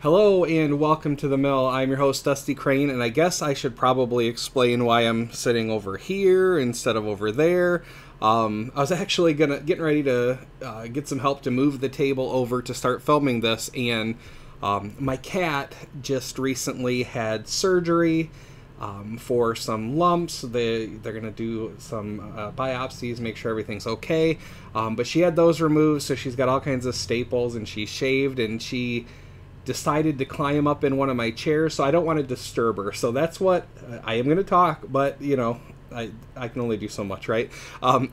Hello and welcome to the mill. I'm your host Dusty Crane, and I guess I should probably explain why I'm sitting over here instead of over there. I was actually getting ready to get some help to move the table over to start filming this, and my cat just recently had surgery for some lumps. They're gonna do some biopsies, make sure everything's okay. But she had those removed, so she's got all kinds of staples, and she shaved, and she decided to climb up in one of my chairs, so I don't want to disturb her. So that's what I am going to talk, but you know, I can only do so much, right?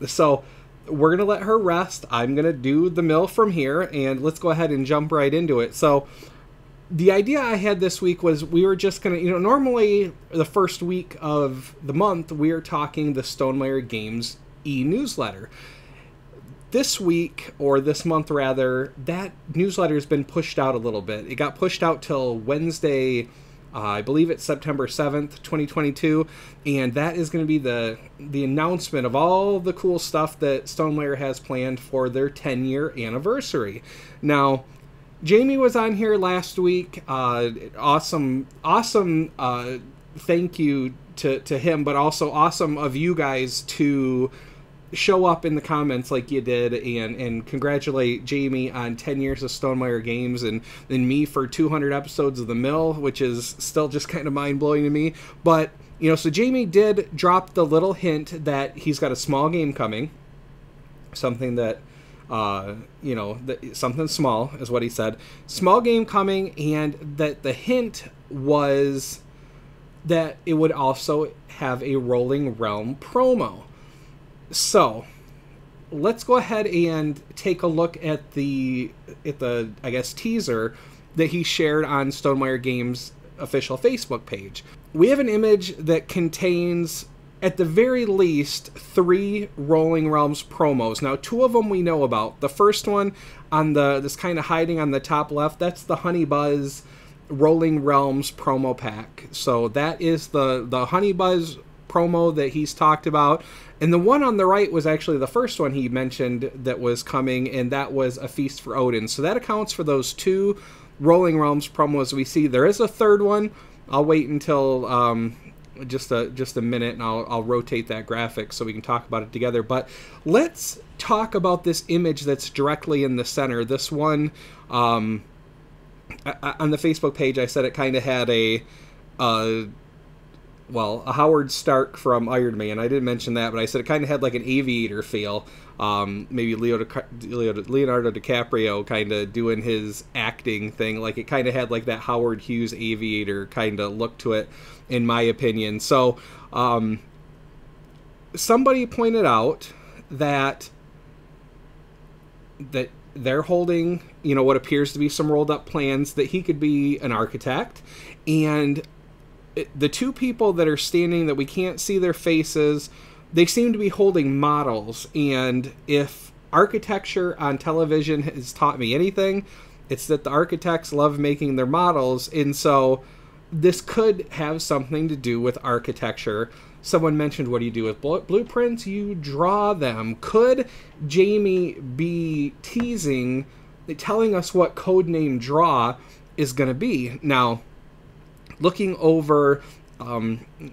So we're going to let her rest. I'm going to do the mill from here, and let's go ahead and jump right into it. So the idea I had this week was we were just going to, normally the first week of the month, we are talking the Stonemaier Games e-newsletter. This week, or this month rather, that newsletter has been pushed out a little bit. It got pushed out till Wednesday, I believe it's September 7th, 2022, and that is going to be the announcement of all the cool stuff that Stonemaier has planned for their 10-year anniversary. Now, Jamey was on here last week. Awesome thank you to him, but also awesome of you guys to show up in the comments like you did and congratulate Jamey on 10 years of Stonemaier Games and me for 200 episodes of The Mill, which is still just kind of mind-blowing to me. But, so Jamey did drop the little hint that he's got a small game coming. Something that, something small is what he said. Small game coming, and that the hint was that it would also have a Rolling Realm promo. So, let's go ahead and take a look at the I guess, teaser that he shared on Stonemaier Games' official Facebook page. We have an image that contains, at the very least, 3 Rolling Realms promos. Now, 2 of them we know about. The first one, on this kind of hiding on the top left, that's the Honey Buzz Rolling Realms promo pack. So that is the Honey Buzz promo that he's talked about. And the one on the right was actually the first one he mentioned that was coming, and that was A Feast for Odin. So that accounts for those 2 Rolling Realms promos we see. There is a third one. I'll wait until just a minute, and I'll rotate that graphic so we can talk about it together. But let's talk about this image that's directly in the center. This one, on the Facebook page, I said it kind of had a Howard Stark from Iron Man. I didn't mention that, but I said it kind of had like an aviator feel. Maybe Leonardo DiCaprio kind of doing his acting thing. Like, it kind of had like that Howard Hughes aviator kind of look to it, in my opinion. So, somebody pointed out that they're holding, what appears to be some rolled up plans that he could be an architect, and the 2 people that are standing that we can't see their faces, they seem to be holding models. And if architecture on television has taught me anything, it's that the architects love making their models. And so this could have something to do with architecture. Someone mentioned, what do you do with blueprints? You draw them. Could Jamey be teasing, telling us what Codename Draw is going to be? Now, looking over,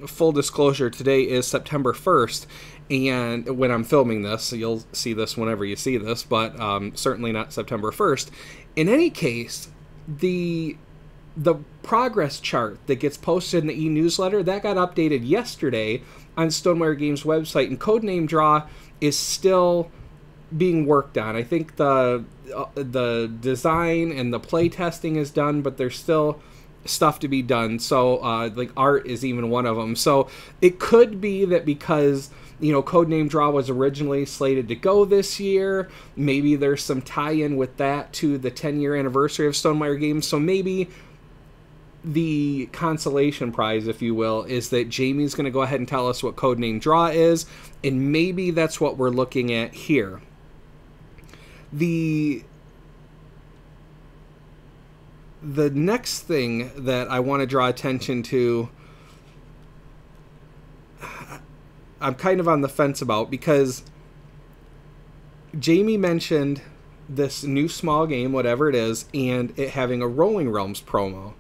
full disclosure, today is September 1st, and when I'm filming this, so you'll see this whenever you see this, but certainly not September 1st. In any case, the progress chart that gets posted in the e-newsletter, that got updated yesterday on Stonemaier Games' website, and Codename Draw is still being worked on. I think the design and the play testing is done, but there's still stuff to be done. So like art is even one of them. So it could be that because Codename Draw was originally slated to go this year, maybe there's some tie-in with that to the 10-year anniversary of Stonemaier Games. So maybe the consolation prize, if you will, is that Jamey's going to go ahead and tell us what Codename Draw is, and maybe that's what we're looking at here. The next thing that I want to draw attention to, I'm kind of on the fence about, because Jamey mentioned this new small game, whatever it is, and it having a Rolling Realms promo.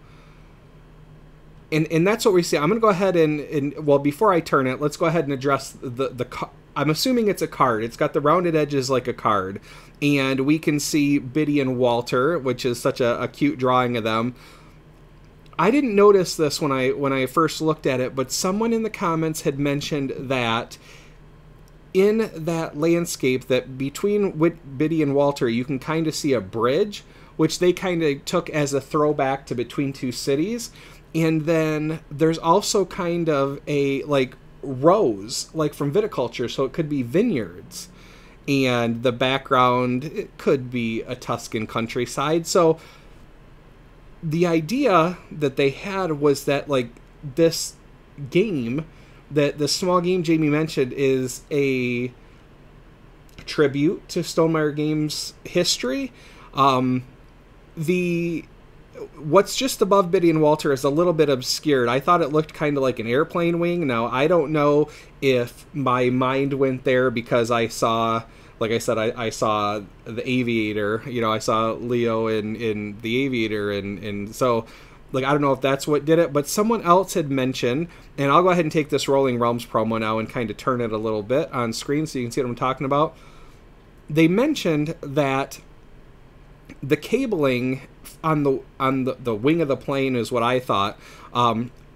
And that's what we see. I'm going to go ahead and well, before I turn it, let's go ahead and address the I'm assuming it's a card. It's got the rounded edges like a card. And we can see Biddy and Walter, which is such a cute drawing of them. I didn't notice this when I first looked at it, but someone in the comments had mentioned that in that landscape, that between Biddy and Walter, you can kind of see a bridge, which they kind of took as a throwback to Between Two Cities. And then there's also kind of a, like, rows, like from viticulture, so it could be vineyards. And the background, it could be a Tuscan countryside. So the idea that they had was that, like, this game, that the small game Jamey mentioned, is a tribute to Stonemaier Games history. What's just above Biddy and Walter is a little bit obscured. I thought it looked kind of like an airplane wing. Now, I don't know if my mind went there because I saw, like I said, I saw the Aviator. You know, I saw Leo in the Aviator, and so, like, I don't know if that's what did it, but someone else had mentioned, and I'll go ahead and take this Rolling Realms promo now and kind of turn it a little bit on screen so you can see what I'm talking about. They mentioned that the cabling on the wing of the plane is what I thought,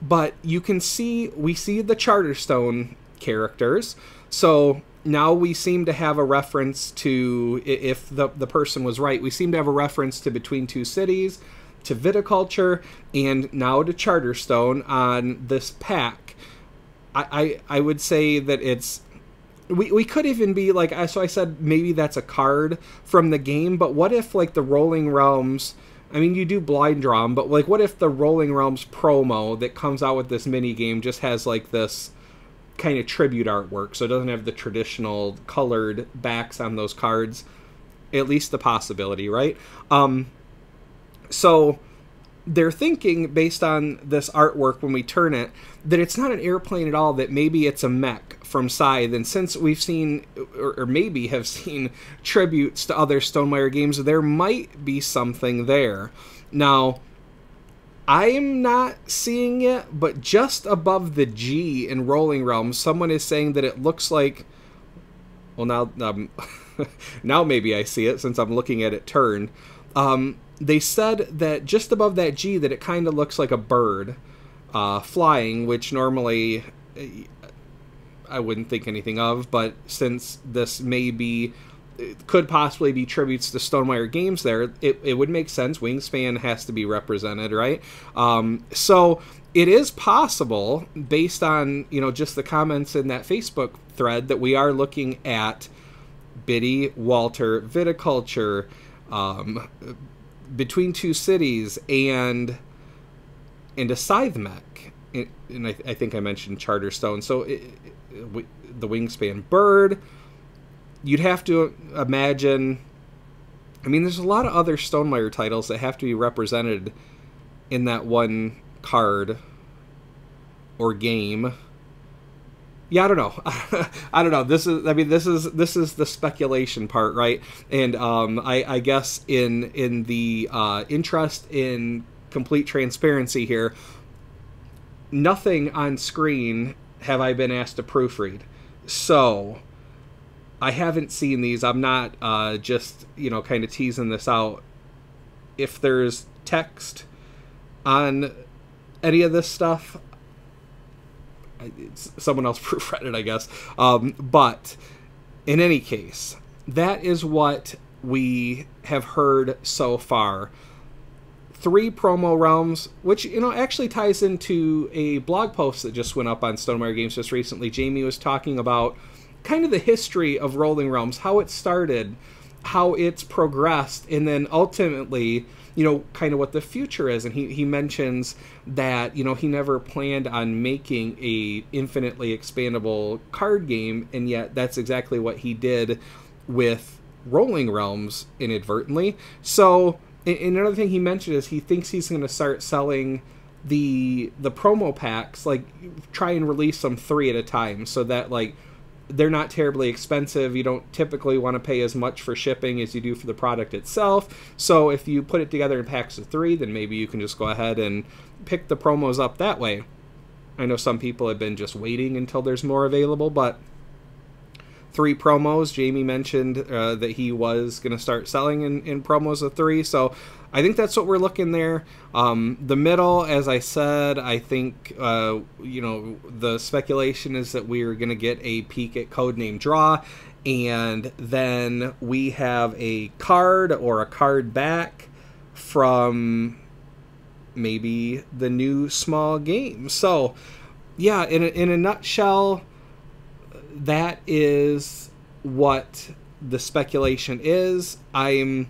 but you can see, we see the Charterstone characters, so now we seem to have a reference to, if the person was right, we seem to have a reference to Between Two Cities, to viticulture, and now to Charterstone on this pack. I would say that it's, we could even be like, so I said maybe that's a card from the game, but what if, like, the Rolling Realms, I mean, you do blind draw 'em, but, like, what if the Rolling Realms promo that comes out with this mini game just has, like, this kind of tribute artwork, so it doesn't have the traditional colored backs on those cards? At least the possibility, right? So they're thinking, based on this artwork when we turn it, that it's not an airplane at all, that maybe it's a mech from Scythe. And since we've seen, or maybe have seen, tributes to other Stonemaier games, there might be something there. Now, I'm not seeing it, but just above the G in Rolling Realms, someone is saying that it looks like, well, now, now maybe I see it since I'm looking at it turned. They said that just above that G, that it kind of looks like a bird flying, which normally I wouldn't think anything of, but since this could possibly be tributes to Stonemaier Games there, it would make sense. Wingspan has to be represented, right? So it is possible, based on, you know, just the comments in that Facebook thread, that we are looking at Biddy, Walter, viticulture, Between Two Cities, and a Scythe mech, and I think I mentioned Charterstone. So the Wingspan bird, you'd have to imagine, I mean, there's a lot of other Stonemaier titles that have to be represented in that one card or game. Yeah, I don't know. I don't know. This is the speculation part, right? And I guess in the interest in complete transparency here, nothing on screen have I been asked to proofread. So I haven't seen these. I'm not just, you know, kind of teasing this out. If there's text on any of this stuff, someone else proofread it, I guess. But in any case, that is what we have heard so far. 3 promo realms, which, you know, actually ties into a blog post that just went up on Stonemaier Games just recently. Jamey was talking about kind of the history of Rolling Realms, how it started, how it's progressed, and then ultimately, you know, kind of what the future is. And he mentions that, you know, he never planned on making a infinitely expandable card game, and yet that's exactly what he did with Rolling Realms inadvertently. So, and another thing he mentioned is he thinks he's going to start selling the promo packs, like try and release them 3 at a time, so that, like, they're not terribly expensive. You don't typically want to pay as much for shipping as you do for the product itself. So if you put it together in packs of 3, then maybe you can just go ahead and pick the promos up that way. I know some people have been just waiting until there's more available, but 3 promos. Jamey mentioned that he was going to start selling in promos of 3, so I think that's what we're looking there. The middle, as I said, I think you know, the speculation is that we're going to get a peek at Codename Draw, and then we have a card or a card back from maybe the new small game. So yeah, in a nutshell, that is what the speculation is. I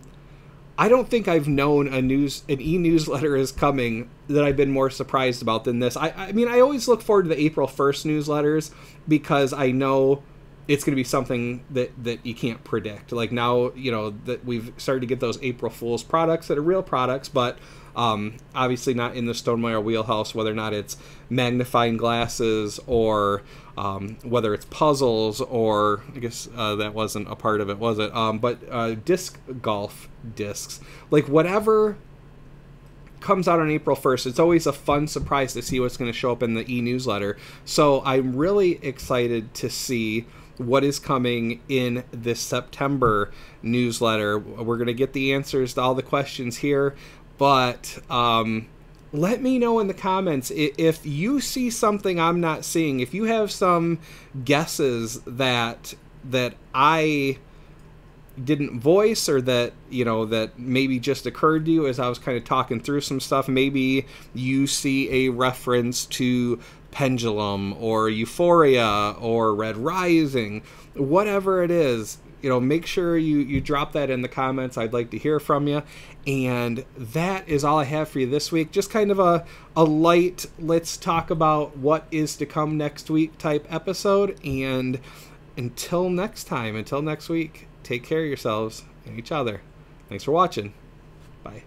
don't think I've known an e-newsletter is coming that I've been more surprised about than this. I mean, I always look forward to the April 1st newsletters because I know it's going to be something that you can't predict. Like now, you know, that we've started to get those April Fool's products that are real products, but obviously not in the Stonemaier wheelhouse, whether or not it's magnifying glasses or whether it's puzzles, or I guess that wasn't a part of it, was it? But disc golf discs, like whatever comes out on April 1st, it's always a fun surprise to see what's going to show up in the e-newsletter. So I'm really excited to see what is coming in this September newsletter. We're going to get the answers to all the questions here, but let me know in the comments if you see something I'm not seeing, if you have some guesses that I didn't voice, or that, you know, that maybe just occurred to you as I was kind of talking through some stuff. Maybe you see a reference to Pendulum or Euphoria or Red Rising, whatever it is, you know, make sure you drop that in the comments. I'd like to hear from you. And that is all I have for you this week. Just kind of a light, let's talk about what is to come next week type episode. And until next time, until next week, take care of yourselves and each other. Thanks for watching. Bye.